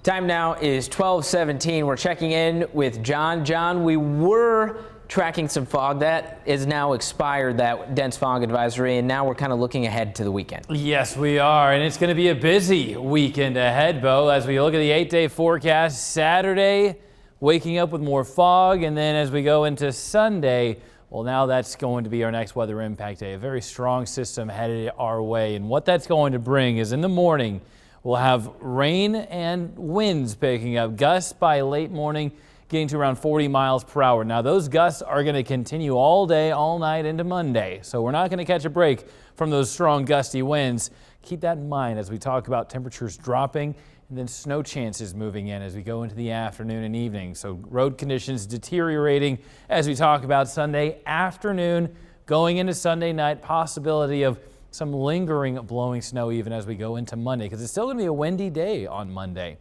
Time now is 12:17. We're checking in with John. John, we were tracking some fog that is now expired, that dense fog advisory, and now we're kind of looking ahead to the weekend. Yes, we are, and it's going to be a busy weekend ahead, Bo, as we look at the 8-day forecast. Saturday, waking up with more fog, and then as we go into Sunday, well, now that's going to be our next weather impact day. A very strong system headed our way, and what that's going to bring is in the morning, we'll have rain and winds picking up, gusts by late morning getting to around 40 miles per hour. Now those gusts are going to continue all day, all night into Monday. So we're not going to catch a break from those strong gusty winds. Keep that in mind as we talk about temperatures dropping and then snow chances moving in as we go into the afternoon and evening. So road conditions deteriorating as we talk about Sunday afternoon, going into Sunday night, possibility of some lingering blowing snow even as we go into Monday, because it's still going to be a windy day on Monday.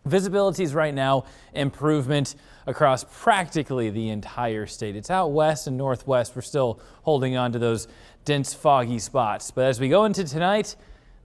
Visibility is right now improvement across practically the entire state. It's out west and northwest. We're still holding on to those dense foggy spots. But as we go into tonight,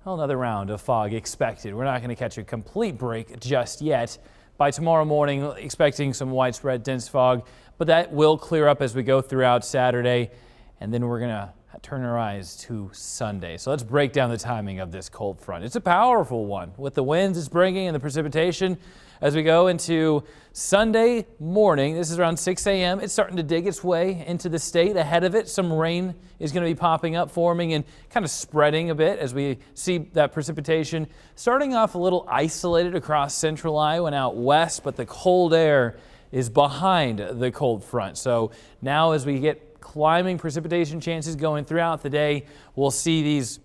well, another round of fog expected. We're not going to catch a complete break just yet. By tomorrow morning, expecting some widespread dense fog, but that will clear up as we go throughout Saturday. And then we're going to turn our eyes to Sunday. So let's break down the timing of this cold front. It's a powerful one with the winds it's bringing and the precipitation as we go into Sunday morning. This is around 6 a.m. It's starting to dig its way into the state. Ahead of it, some rain is going to be popping up, forming and kind of spreading a bit as we see that precipitation starting off a little isolated across central Iowa and out west, but the cold air is behind the cold front. So now as we get climbing precipitation chances going throughout the day, we'll see these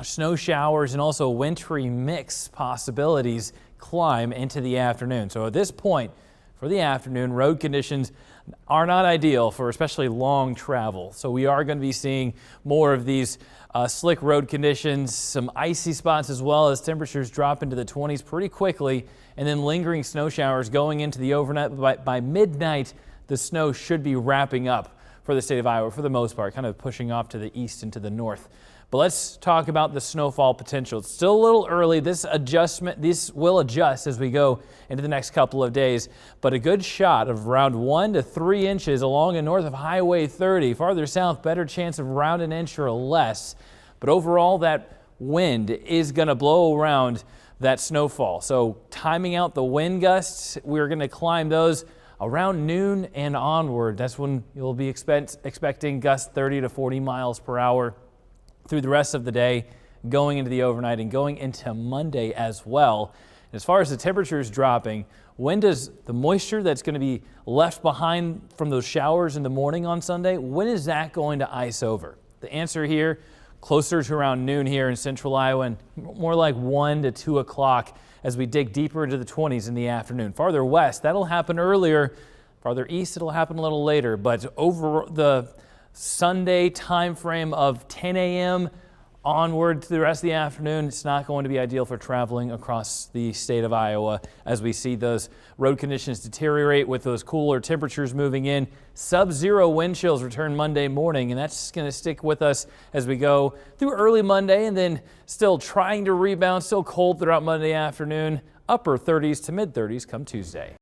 snow showers and also wintry mix possibilities climb into the afternoon. So at this point for the afternoon, road conditions are not ideal for especially long travel. So we are going to be seeing more of these slick road conditions, some icy spots as well as temperatures drop into the 20s pretty quickly, and then lingering snow showers going into the overnight. By midnight, the snow should be wrapping up for the state of Iowa for the most part, kind of pushing off to the east and to the north. But let's talk about the snowfall potential. It's still a little early. This will adjust as we go into the next couple of days, but a good shot of around 1 to 3 inches along and north of Highway 30. Farther south, better chance of around an inch or less. But overall, that wind is going to blow around that snowfall. So timing out the wind gusts, we're going to climb those around noon and onward. That's when you'll be expecting gusts 30 to 40 miles per hour through the rest of the day, going into the overnight and going into Monday as well. As far as the temperatures dropping, when does the moisture that's going to be left behind from those showers in the morning on Sunday, when is that going to ice over? The answer here, closer to around noon here in central Iowa and more like 1 to 2 o'clock as we dig deeper into the 20s in the afternoon. Farther west, that'll happen earlier. Farther east, it'll happen a little later. But over the Sunday time frame of 10 a.m. onward to the rest of the afternoon, it's not going to be ideal for traveling across the state of Iowa as we see those road conditions deteriorate with those cooler temperatures moving in. Sub-zero wind chills return Monday morning, and that's going to stick with us as we go through early Monday, and then still trying to rebound, still cold throughout Monday afternoon, upper 30s to mid 30s come Tuesday.